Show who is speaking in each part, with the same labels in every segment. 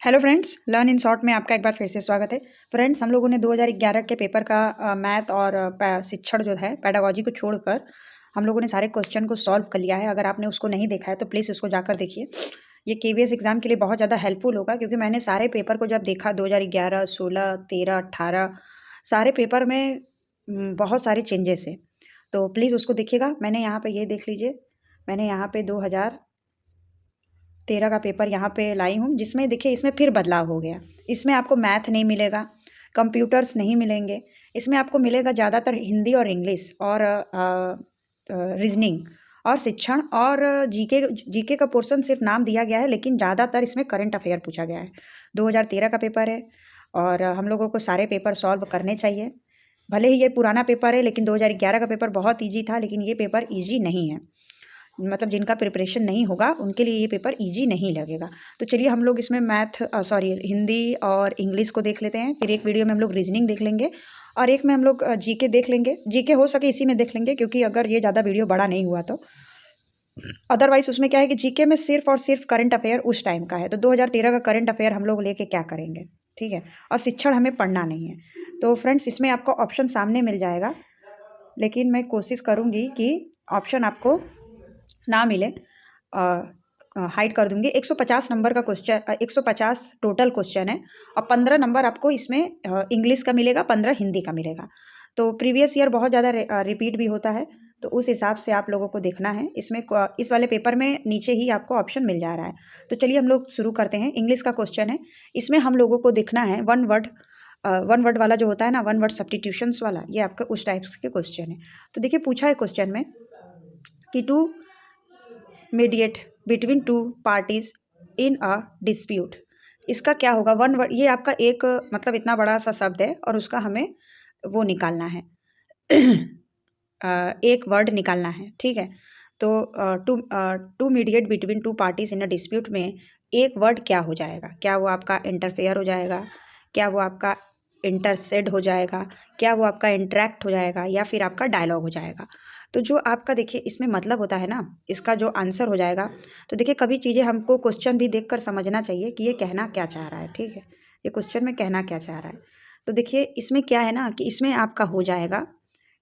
Speaker 1: Hello friends, learn in short में आपका एक बार फिर से स्वागत है। फ्रेंड्स, हम लोगों ने 2011 के पेपर का मैथ और शिक्षण जो है पेडागोजी को छोड़कर हम लोगों ने सारे क्वेश्चन को सॉल्व कर लिया है। अगर आपने उसको नहीं देखा है तो प्लीज़ उसको जाकर देखिए। ये केवीएस एग्ज़ाम के लिए बहुत ज़्यादा हेल्पफुल होगा, क्योंकि मैंने सारे पेपर को जब देखा 2011, 16, 13, 18 सारे पेपर में बहुत सारे चेंजेस है। तो प्लीज़ उसको देखिएगा। मैंने यहाँ पर ये देख लीजिए, मैंने यहाँ पर 2013 का पेपर यहाँ पे लाई हूँ, जिसमें देखिए इसमें फिर बदलाव हो गया। इसमें आपको मैथ नहीं मिलेगा, कंप्यूटर्स नहीं मिलेंगे। इसमें आपको मिलेगा ज़्यादातर हिंदी और इंग्लिश और रीजनिंग और शिक्षण और जीके का पोर्शन सिर्फ नाम दिया गया है, लेकिन ज़्यादातर इसमें करंट अफेयर पूछा गया है। 2013 का पेपर है और हम लोगों को सारे पेपर सॉल्व करने चाहिए। भले ही ये पुराना पेपर है, लेकिन 2011 का पेपर बहुत ईजी था, लेकिन ये पेपर ईजी नहीं है। मतलब जिनका प्रिपरेशन नहीं होगा उनके लिए ये पेपर इजी नहीं लगेगा। तो चलिए हम लोग इसमें हिंदी और इंग्लिश को देख लेते हैं। फिर एक वीडियो में हम लोग रीजनिंग देख लेंगे और एक में हम लोग जीके देख लेंगे। जीके हो सके इसी में देख लेंगे, क्योंकि अगर ये ज़्यादा वीडियो बड़ा नहीं हुआ तो। अदरवाइज उसमें क्या है कि जीके में सिर्फ और सिर्फ करंट अफेयर उस टाइम का है। तो 2013 का करंट अफेयर हम लोग लेके क्या करेंगे, ठीक है। और शिक्षण हमें पढ़ना नहीं है। तो फ्रेंड्स, इसमें आपको ऑप्शन सामने मिल जाएगा, लेकिन मैं कोशिश करूँगी कि ऑप्शन आपको ना मिले। हाइड कर दूंगी। 150 नंबर का क्वेश्चन, 150 टोटल क्वेश्चन है और 15 नंबर आपको इसमें इंग्लिश का मिलेगा, 15 हिंदी का मिलेगा। तो प्रीवियस ईयर बहुत ज़्यादा रिपीट भी होता है, तो उस हिसाब से आप लोगों को देखना है। इसमें इस वाले पेपर में नीचे ही आपको ऑप्शन मिल जा रहा है। तो चलिए हम लोग शुरू करते हैं। इंग्लिश का क्वेश्चन है। इसमें हम लोगों को देखना है वन वर्ड वाला जो होता है ना, वन वर्ड सब्स्टिट्यूशंस वाला, ये आपका उस टाइप्स के क्वेश्चन है। तो देखिए पूछा है क्वेश्चन में कि to mediate between two parties in a dispute. इसका क्या होगा? वन वर्ड, ये आपका एक मतलब इतना बड़ा सा शब्द है और उसका हमें वो निकालना है एक वर्ड निकालना है, ठीक है। तो to mediate between two parties in a dispute में एक वर्ड क्या हो जाएगा? क्या वो आपका इंटरफेयर हो जाएगा, क्या वो आपका इंटरसेड हो जाएगा, क्या वो आपका इंटरेक्ट हो जाएगा, या फिर आपका डायलॉग हो जाएगा? तो जो आपका देखिए इसमें मतलब होता है ना, इसका जो आंसर हो जाएगा। तो देखिए कभी चीज़ें हमको क्वेश्चन भी देखकर समझना चाहिए कि ये कहना क्या चाह रहा है, ठीक है। ये क्वेश्चन में कहना क्या चाह रहा है। तो देखिए इसमें क्या है ना कि इसमें आपका हो जाएगा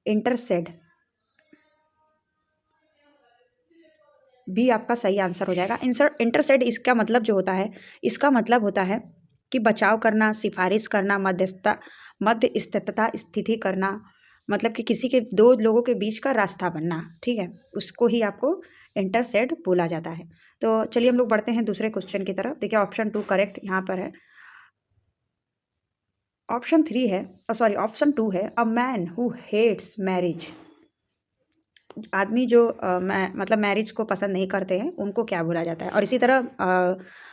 Speaker 1: इंटरसेड, भी आपका सही आंसर हो जाएगा। इंटरसेड इसका मतलब जो होता है, इसका मतलब होता है कि बचाव करना, सिफारिश करना, मध्यस्थता स्थिति करना, मतलब कि किसी के दो लोगों के बीच का रास्ता बनना, ठीक है। उसको ही आपको इंटरसेड बोला जाता है। तो चलिए हम लोग बढ़ते हैं दूसरे क्वेश्चन की तरफ। देखिए ऑप्शन 2 करेक्ट यहाँ पर है। ऑप्शन 3 है, ऑप्शन 2 है, a man who hates marriage. आदमी जो मतलब मैरिज को पसंद नहीं करते हैं उनको क्या बोला जाता है? और इसी तरह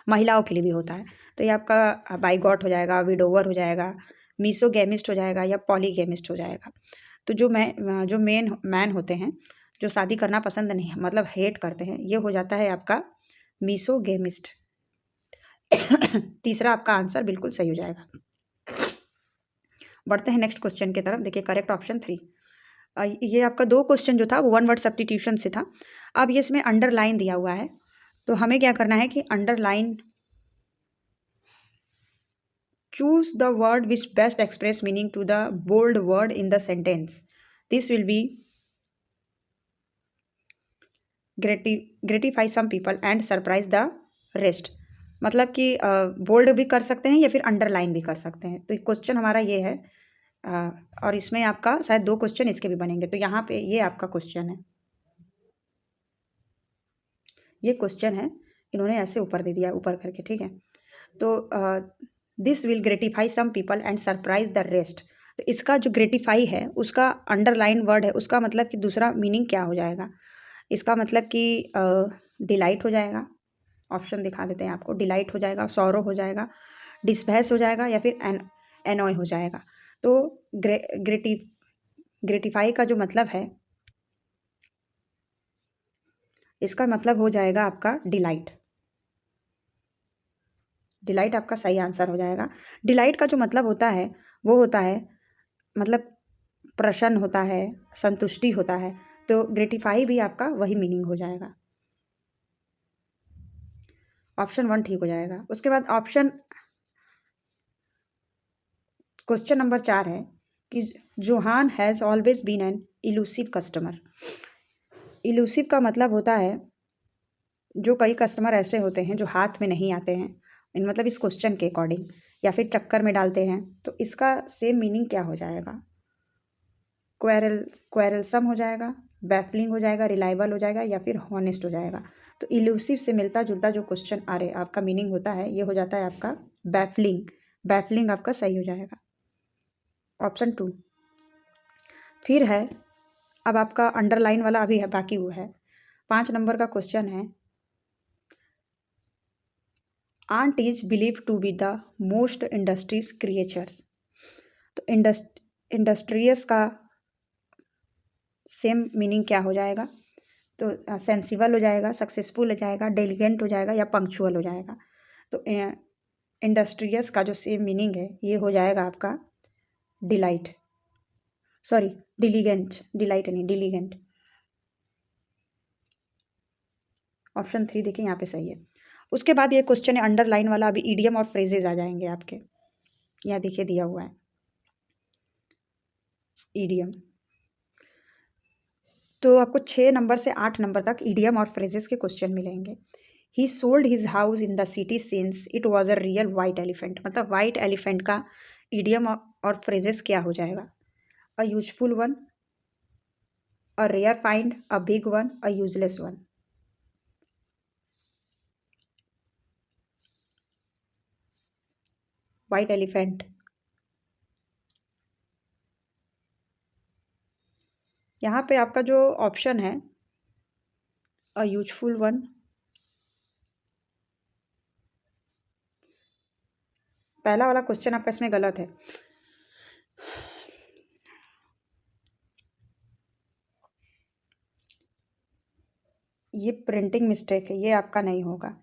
Speaker 1: महिलाओं के लिए भी होता है। तो ये आपका बाइगॉट हो जाएगा, विडोवर हो जाएगा, मीसोगैमिस्ट हो जाएगा, या पॉलीगैमिस्ट हो जाएगा। तो जो मैन होते हैं जो शादी करना पसंद नहीं, मतलब हेट करते हैं, ये हो जाता है आपका मीसोगैमिस्ट। तीसरा आपका आंसर बिल्कुल सही हो जाएगा। बढ़ते हैं नेक्स्ट क्वेश्चन की तरफ। देखिए करेक्ट ऑप्शन 3। ये आपका दो क्वेश्चन जो था वो वन वर्ड सब्स्टिट्यूशन से था। अब ये इसमें अंडरलाइन दिया हुआ है, तो हमें क्या करना है कि underline, choose the word which best express meaning to the bold word in the sentence. This will be gratify some people and surprise the rest. मतलब कि बोल्ड भी कर सकते हैं या फिर अंडरलाइन भी कर सकते हैं। तो क्वेश्चन हमारा ये है, और इसमें आपका शायद दो क्वेश्चन इसके भी बनेंगे। तो यहाँ पे ये आपका क्वेश्चन है, ये क्वेश्चन है, इन्होंने ऐसे ऊपर दे दिया ऊपर करके, ठीक है। तो this will gratify some people and surprise the rest. तो इसका जो ग्रेटिफाई है उसका अंडरलाइन वर्ड है, उसका मतलब कि दूसरा मीनिंग क्या हो जाएगा? इसका मतलब कि डिलाइट हो जाएगा। ऑप्शन दिखा देते हैं आपको। डिलाइट हो जाएगा, सॉरो हो जाएगा, डिस्पैस हो जाएगा, या फिर एनॉय हो जाएगा। तो ग्रेटिफाई का जो मतलब है, इसका मतलब हो जाएगा आपका डिलाइट। डिलाइट आपका सही आंसर हो जाएगा। डिलाइट का जो मतलब होता है वो होता है मतलब प्रसन्न होता है, संतुष्टि होता है। तो ग्रेटिफाई भी आपका वही मीनिंग हो जाएगा। ऑप्शन 1 ठीक हो जाएगा। उसके बाद ऑप्शन क्वेश्चन नंबर 4 है कि Johan has always been an elusive customer. Elusive का मतलब होता है जो कई कस्टमर ऐसे होते हैं जो हाथ में नहीं आते हैं, इन मतलब इस क्वेश्चन के अकॉर्डिंग, या फिर चक्कर में डालते हैं, तो इसका सेम मीनिंग क्या हो जाएगा? क्वेरलसम हो जाएगा, बैफलिंग हो जाएगा, रिलायबल हो जाएगा, या फिर हॉनेस्ट हो जाएगा। तो इलूसिव से मिलता जुलता जो क्वेश्चन अरे आपका मीनिंग होता है, ये हो जाता है आपका बैफलिंग। बैफलिंग आपका सही हो जाएगा, ऑप्शन 2। फिर है, अब आपका अंडरलाइन वाला अभी है, बाकी वो है। 5 नंबर का क्वेश्चन है, ant is believe to be the most industries creatures. तो इंडस्ट्रियस का सेम मीनिंग क्या हो जाएगा? तो सेंसिबल हो जाएगा, सक्सेसफुल हो जाएगा, डेलिगेंट हो जाएगा, या पंक्चुअल हो जाएगा। तो इंडस्ट्रियस का जो सेम मीनिंग है ये हो जाएगा आपका डिलाइट, सॉरी डिलीगेंट, डिलाइट नहीं, डिलीगेंट। ऑप्शन 3 देखिए यहाँ पे सही है। उसके बाद ये क्वेश्चन है अंडरलाइन वाला, अभी ईडियम और फ्रेजेज आ जाएंगे आपके। यहाँ देखिए दिया हुआ है ईडियम। तो आपको 6 नंबर से 8 नंबर तक ईडियम और फ्रेजेस के क्वेश्चन मिलेंगे। He sold his house in the city since it was a real white elephant. मतलब वाइट एलिफेंट का ईडियम और फ्रेजेस क्या हो जाएगा? A useful one, a rare find, a big one, a useless one. White elephant, यहाँ पे आपका जो ऑप्शन है अ यूजफुल वन, पहला वाला क्वेश्चन आपका इसमें गलत है। ये प्रिंटिंग मिस्टेक है, ये आपका नहीं होगा।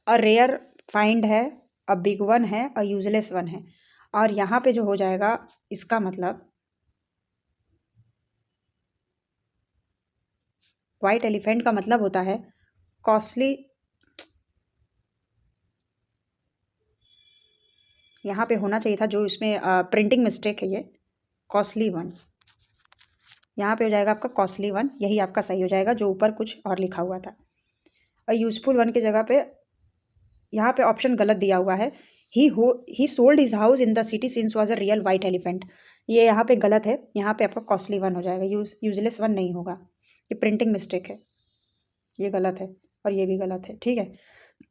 Speaker 1: अ रेयर फाइंड है, अ बिग वन है, अ यूजलेस वन है। और यहाँ पे जो हो जाएगा इसका मतलब वाइट एलिफेंट का मतलब होता है कॉस्टली। यहाँ पे होना चाहिए था जो इसमें प्रिंटिंग मिस्टेक है, ये कॉस्टली वन। यहाँ पे हो जाएगा आपका कॉस्टली वन, यही आपका सही हो जाएगा, जो ऊपर कुछ और लिखा हुआ था। और यूजफुल वन की जगह पे यहाँ पे ऑप्शन गलत दिया हुआ है। ही sold his house in the city since was a real white elephant, ये यहाँ पे गलत है। यहाँ पे आपका कॉस्टली वन हो जाएगा, यूजलेस वन नहीं होगा, ये प्रिंटिंग मिस्टेक है, ये गलत है और ये भी गलत है। ठीक है,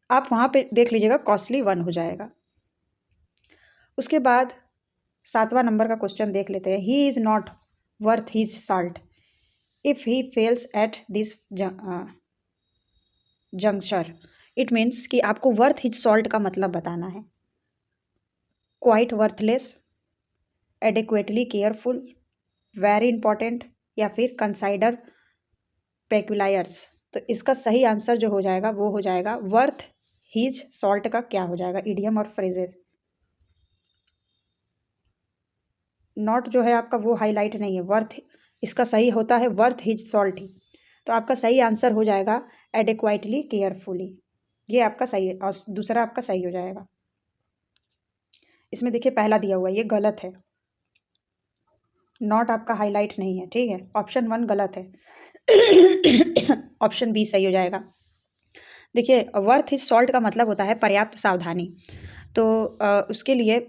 Speaker 1: आप वहाँ पे देख लीजिएगा, कॉस्टली वन हो जाएगा। उसके बाद 7वां नंबर का क्वेश्चन देख लेते हैं। He is not worth his salt if he fails at this juncture. It means कि आपको वर्थ हिज सॉल्ट का मतलब बताना है। Quite worthless, adequately careful, very important, या फिर कंसाइडर पेक्युलायर्स। तो इसका सही आंसर जो हो जाएगा वो हो जाएगा वर्थ हिज सॉल्ट का क्या हो जाएगा, इडियम और फ्रेजेस। नॉट जो है आपका वो हाईलाइट नहीं है, वर्थ इसका सही होता है वर्थ हिज सॉल्ट ही। तो आपका सही आंसर हो जाएगा एडिक्वाइटली केयरफुली, ये आपका सही है, और दूसरा आपका सही हो जाएगा। इसमें देखिए पहला दिया हुआ है, ये गलत है, नॉट आपका हाईलाइट नहीं है। ठीक है, ऑप्शन 1 गलत है, ऑप्शन बी सही हो जाएगा। देखिए वर्थ हिज सॉल्ट का मतलब होता है पर्याप्त सावधानी, तो उसके लिए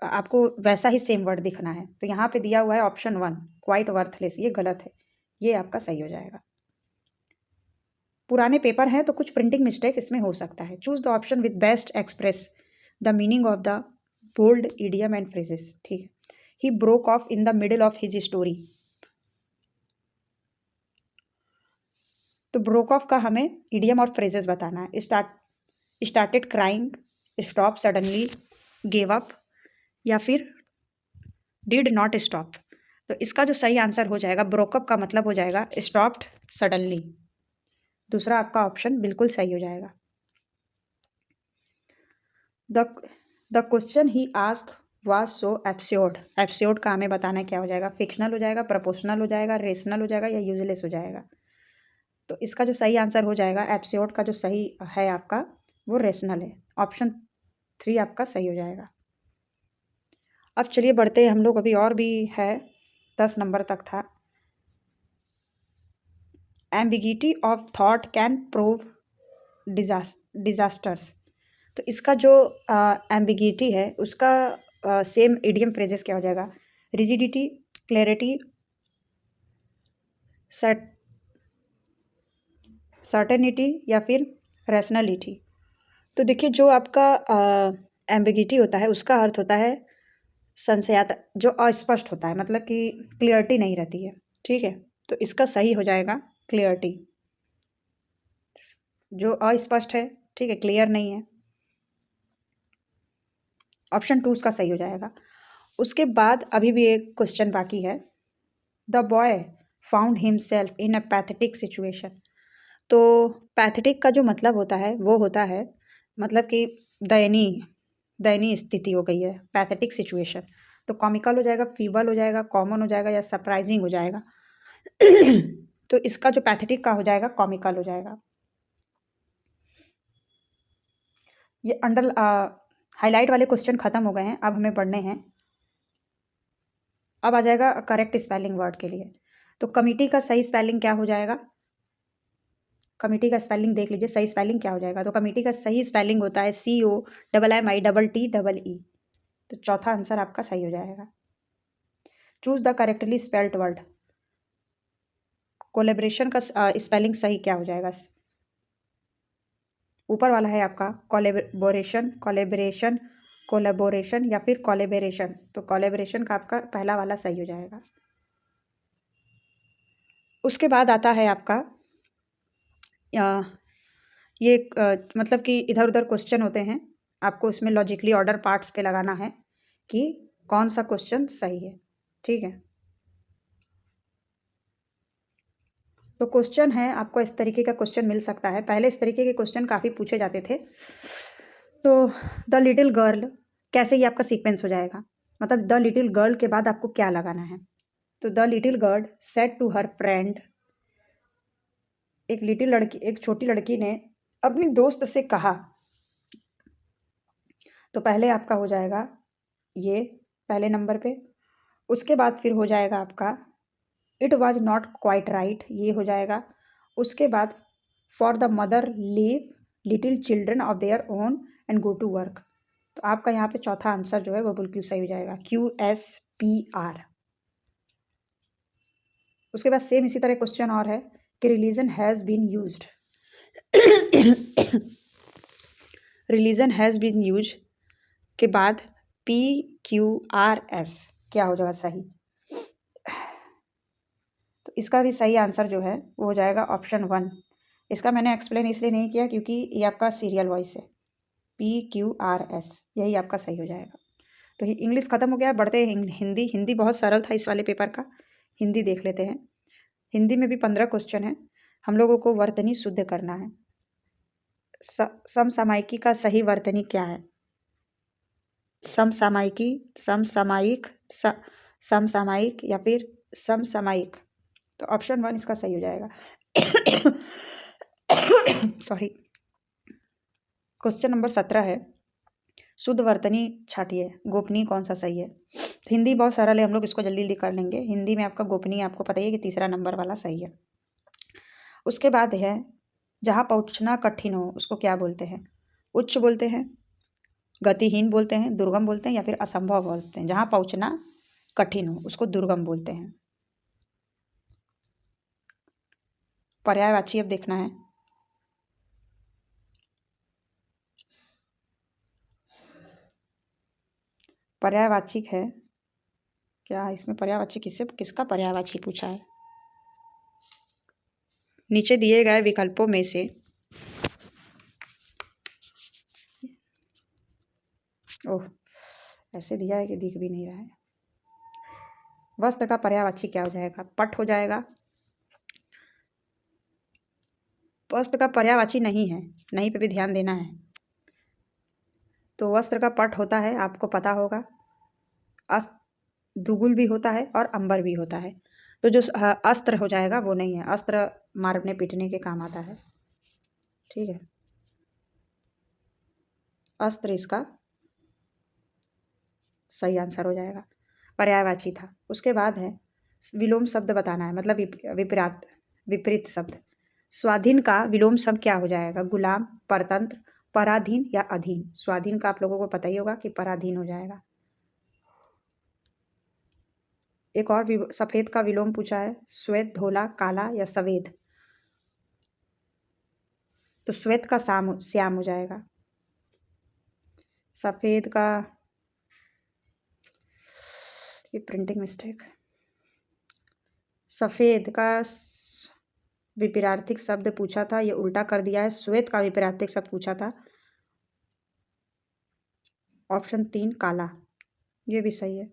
Speaker 1: आपको वैसा ही सेम वर्ड दिखना है। तो यहाँ पे दिया हुआ है ऑप्शन 1 क्वाइट वर्थलेस, ये गलत है, ये आपका सही हो जाएगा। पुराने पेपर हैं तो कुछ प्रिंटिंग मिस्टेक इसमें हो सकता है। Choose the option with best express the meaning of the bold idiom and phrases. ठीक है, he broke off in the middle of his story. तो ब्रोक ऑफ का हमें इडियम और फ्रेजेस बताना है। Started crying, stop suddenly, gave up, या फिर डिड नॉट स्टॉप। तो इसका जो सही आंसर हो जाएगा ब्रोकअप का मतलब हो जाएगा स्टॉप्ड सडनली, दूसरा आपका ऑप्शन बिल्कुल सही हो जाएगा। The question he ask was so absurd. Absurd का हमें बताना क्या हो जाएगा, फिक्शनल हो जाएगा, प्रपोर्शनल हो जाएगा, रेशनल हो जाएगा, या यूजलेस हो जाएगा। तो इसका जो सही आंसर हो जाएगा एब्सर्ड का जो सही है आपका वो रेशनल है। ऑप्शन 3 आपका सही हो जाएगा। अब चलिए बढ़ते हैं हम लोग, अभी और भी है, 10 नंबर तक था। Ambiguity of thought can prove disasters. तो इसका जो एम्बिगिटी है उसका सेम इडियम फ्रेजेस क्या हो जाएगा? रिजिडिटी, क्लैरिटी, सर्टेनिटी या फिर रैशनलिटी। तो देखिए जो आपका एम्बिगिटी होता है उसका अर्थ होता है संशयात, जो अस्पष्ट होता है, मतलब कि क्लियरिटी नहीं रहती है। ठीक है, तो इसका सही हो जाएगा क्लियरिटी। जो अस्पष्ट है, ठीक है, क्लियर नहीं है, ऑप्शन 2 उसका सही हो जाएगा। उसके बाद अभी भी एक क्वेश्चन बाकी है। The boy found himself in a pathetic situation. तो पैथेटिक का जो मतलब होता है वो होता है मतलब कि दयनीय स्थिति हो गई है, पैथेटिक सिचुएशन। तो कॉमिकल हो जाएगा, फीबल हो जाएगा, कॉमन हो जाएगा या सरप्राइजिंग हो जाएगा। तो इसका जो पैथेटिक का हो जाएगा कॉमिकल हो जाएगा। ये हाईलाइट वाले क्वेश्चन खत्म हो गए हैं, अब हमें पढ़ने हैं। अब आ जाएगा करेक्ट स्पेलिंग वर्ड के लिए। तो कमिटी का सही स्पेलिंग क्या हो जाएगा? कमिटी का स्पेलिंग देख लीजिए, सही स्पेलिंग क्या हो जाएगा? तो कमिटी का सही स्पेलिंग होता है COMMITT। तो चौथा आंसर आपका सही हो जाएगा। Choose the correctly spelled word. Collaboration का स्पेलिंग सही क्या हो जाएगा? ऊपर वाला है आपका कोलेबोरेशन या फिर कोलेबरेशन। तो कोलेबरेशन का आपका पहला वाला सही हो जाएगा। उसके बाद आता है आपका ये मतलब कि इधर उधर क्वेश्चन होते हैं, आपको इसमें लॉजिकली ऑर्डर पार्ट्स पे लगाना है कि कौन सा क्वेश्चन सही है। ठीक है, तो क्वेश्चन है आपको इस तरीके का क्वेश्चन मिल सकता है। पहले इस तरीके के क्वेश्चन काफ़ी पूछे जाते थे। तो द लिटिल गर्ल, कैसे ही आपका सीक्वेंस हो जाएगा, मतलब द लिटिल गर्ल के बाद आपको क्या लगाना है? तो the little girl said to her friend, एक छोटी लड़की ने अपनी दोस्त से कहा। तो पहले आपका हो जाएगा ये पहले नंबर पे। उसके बाद फिर हो जाएगा आपका it was not quite right, ये हो जाएगा। उसके बाद for the mother leave little children of their own and go to work. तो आपका यहाँ पे चौथा आंसर जो है वो बिल्कुल सही हो जाएगा, QSPR। उसके बाद सेम इसी तरह क्वेश्चन और है कि religion has been used. Religion has been use के बाद PQRS क्या हो जाएगा सही? तो इसका भी सही आंसर जो है वो हो जाएगा ऑप्शन 1। इसका मैंने एक्सप्लेन इसलिए नहीं किया क्योंकि ये आपका सीरियल वॉइस है, PQRS, यही आपका सही हो जाएगा। तो इंग्लिश खत्म हो गया, बढ़ते हैं हिंदी। हिंदी बहुत सरल था इस वाले पेपर का, हिंदी देख लेते हैं। हिंदी में भी 15 क्वेश्चन है। हम लोगों को वर्तनी शुद्ध करना है। समसामयिकी का सही वर्तनी क्या है? समसामयिकी, समसामयिक, समसामयिक या फिर समसामयिक। तो ऑप्शन 1 इसका सही हो जाएगा। सॉरी। क्वेश्चन नंबर 17 है, शुद्ध वर्तनी छाटिए, गोपनीय कौन सा सही है? तो हिंदी बहुत सरल है, हम लोग इसको जल्दी जल्दी कर लेंगे। हिंदी में आपका गोपनीय आपको पता ही है कि तीसरा नंबर वाला सही है। उसके बाद है जहाँ पहुँचना कठिन हो उसको क्या बोलते हैं? उच्च बोलते हैं, गतिहीन बोलते हैं, दुर्गम बोलते हैं या फिर असंभव बोलते हैं? जहाँ पहुँचना कठिन हो उसको दुर्गम बोलते हैं। पर्यायवाची अब देखना है। पर्यायवाची है क्या इसमें? पर्यायवाची किसका पर्यायवाची पूछा है? नीचे दिए गए विकल्पों में से ओह, ऐसे दिया है कि दिख भी नहीं रहा है। वस्त्र का पर्यायवाची क्या हो जाएगा? पट हो जाएगा। वस्त्र का पर्यायवाची नहीं है, नहीं पे भी ध्यान देना है। तो वस्त्र का पट होता है, आपको पता होगा। दुगुल भी होता है और अंबर भी होता है। तो जो अस्त्र हो जाएगा वो नहीं है, अस्त्र मारने पीटने के काम आता है। ठीक है, अस्त्र इसका सही आंसर हो जाएगा, पर्यायवाची था। उसके बाद है विलोम शब्द बताना है, मतलब विपरीत शब्द। स्वाधीन का विलोम शब्द क्या हो जाएगा? गुलाम, परतंत्र, पराधीन या अधीन। स्वाधीन का आप लोगों को पता ही होगा कि पराधीन हो जाएगा। एक और सफेद का विलोम पूछा है, श्वेत, धोला, काला या सफेद। तो श्वेत का श्याम हो जाएगा। सफेद का, ये प्रिंटिंग मिस्टेक, सफेद का विपरीतार्थिक शब्द पूछा था, ये उल्टा कर दिया है। श्वेत का विपरीतार्थिक शब्द पूछा था, ऑप्शन 3 काला, ये भी सही है।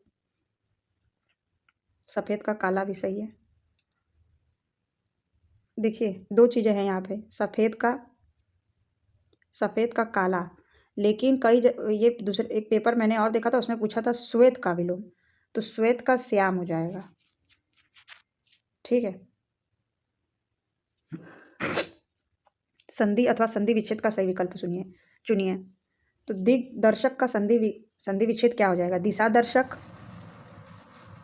Speaker 1: सफेद का काला भी सही है। देखिए 2 चीज़ें हैं यहाँ पे, सफ़ेद का काला, लेकिन ये दूसरे एक पेपर मैंने और देखा था, उसमें पूछा था श्वेत का विलोम, तो श्वेत का श्याम हो जाएगा। ठीक है। संधि अथवा संधि विच्छेद का सही विकल्प चुनिए। तो दिग्दर्शक का संधि विच्छेद क्या हो जाएगा? दिशा दर्शक,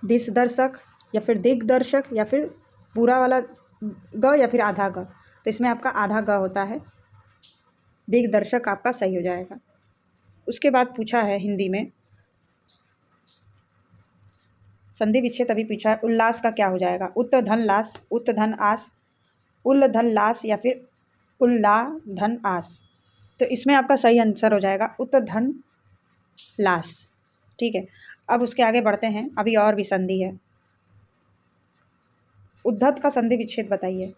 Speaker 1: दिश दर्शक, या फिर दिग्दर्शक, या फिर पूरा वाला ग, या फिर आधा ग। तो इसमें आपका आधा ग होता है, दिग्दर्शक आपका सही हो जाएगा। उसके बाद पूछा है हिंदी में संधि विच्छेद, अभी पूछा है उल्लास का क्या हो जाएगा? उत्तधन लास, उत्तधन आस, उल्लधन लास या फिर उल्लाधन आस। तो इसमें आपका सही आंसर हो जाएगा उत्तधन लास। ठीक है। अब उसके आगे बढ़ते हैं, अभी और भी संधि है। उद्धत का संधि विच्छेद बताइए।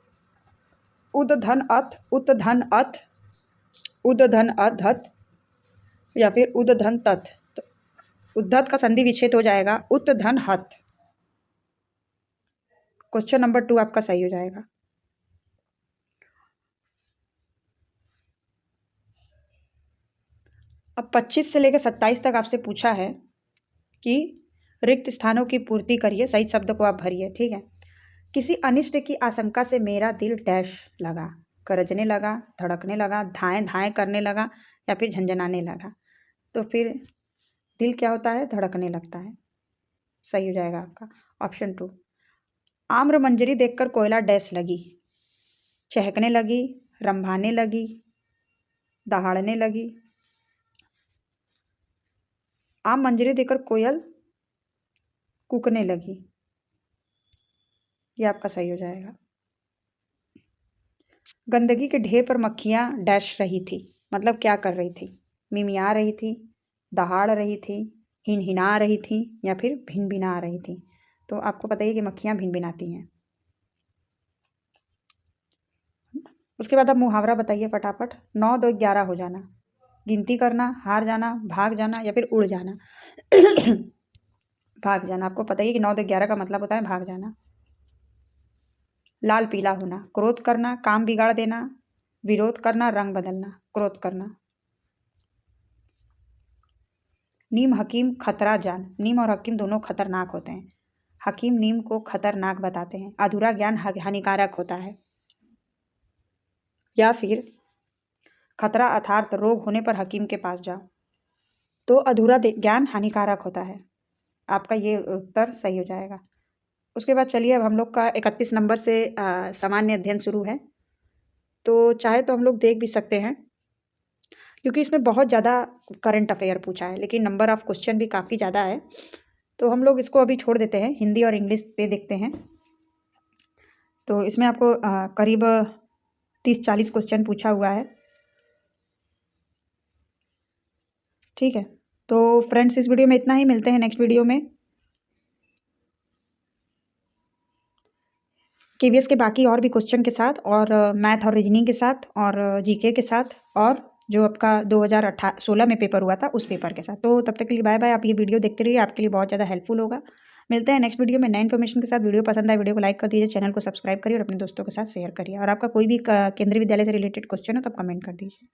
Speaker 1: उद्धन अथ, उत्तधन अथ, उद्धन अधत या फिर उद्धन तथ। तो उद्धत का संधि विच्छेद हो जाएगा उत्तधन हथ। क्वेश्चन नंबर 2 आपका सही हो जाएगा। अब 25 से लेकर 27 तक आपसे पूछा है कि रिक्त स्थानों की पूर्ति करिए, सही शब्द को आप भरिए। ठीक है। किसी अनिष्ट की आशंका से मेरा दिल डैश लगा, गरजने लगा, धड़कने लगा, धाएं धाएं करने लगा या फिर झंझनाने लगा। तो फिर दिल क्या होता है? धड़कने लगता है। सही हो जाएगा आपका ऑप्शन 2। आम्र मंजरी देखकर कोयला डैश लगी, चहकने लगी, रंभाने लगी, दहाड़ने लगी। आम मंजरी देखकर कोयल कूकने लगी, ये आपका सही हो जाएगा। गंदगी के ढेर पर मक्खियाँ डैश रही थी, मतलब क्या कर रही थी? मिमिया रही थी, दहाड़ रही थी, हिनहिना रही थी या फिर भिनभिना रही थी। तो आपको पता ही है कि मक्खियाँ भिनभिनाती हैं। उसके बाद आप मुहावरा बताइए फटाफट। 9 2 11 हो जाना, गिनती करना, हार जाना, भाग जाना या फिर उड़ जाना। भाग जाना, आपको पता ही है कि 9 2 11 का मतलब होता है भाग जाना। लाल पीला होना, क्रोध करना, काम बिगाड़ देना, विरोध करना, रंग बदलना, क्रोध करना। नीम हकीम खतरा जान, नीम और हकीम दोनों खतरनाक होते हैं, हकीम नीम को खतरनाक बताते हैं। अधूरा ज्ञान हानिकारक होता है, या फिर खतरा अर्थात रोग होने पर हकीम के पास जाओ। तो अधूरा ज्ञान हानिकारक होता है, आपका ये उत्तर सही हो जाएगा। उसके बाद चलिए अब हम लोग का 31 नंबर से सामान्य अध्ययन शुरू है। तो चाहे तो हम लोग देख भी सकते हैं, क्योंकि इसमें बहुत ज़्यादा करंट अफेयर पूछा है, लेकिन नंबर ऑफ क्वेश्चन भी काफ़ी ज़्यादा है, तो हम लोग इसको अभी छोड़ देते हैं, हिंदी और इंग्लिश पे देखते हैं। तो इसमें आपको करीब 30-40 क्वेश्चन पूछा हुआ है। ठीक है। तो फ्रेंड्स इस वीडियो में इतना ही, मिलते हैं नेक्स्ट वीडियो में केवीएस के बाकी और भी क्वेश्चन के साथ, और मैथ और रीजनिंग के साथ, और जीके के साथ, और जो आपका 2016 में पेपर हुआ था उस पेपर के साथ। तो तब तक के लिए बाय बाय। आप ये वीडियो देखते रहिए, आपके लिए बहुत ज़्यादा हेल्पफुल होगा। मिलते हैं नेक्स्ट वीडियो में नए इन्फॉर्मेशन के साथ। वीडियो पसंद आए वीडियो को लाइक कर दीजिए, चैनल को सब्सक्राइब करिए और अपने दोस्तों के साथ शेयर करिए। और आपका कोई भी केंद्रीय विद्यालय से रिलेटेड क्वेश्चन हो तो आप कमेंट कर दीजिए।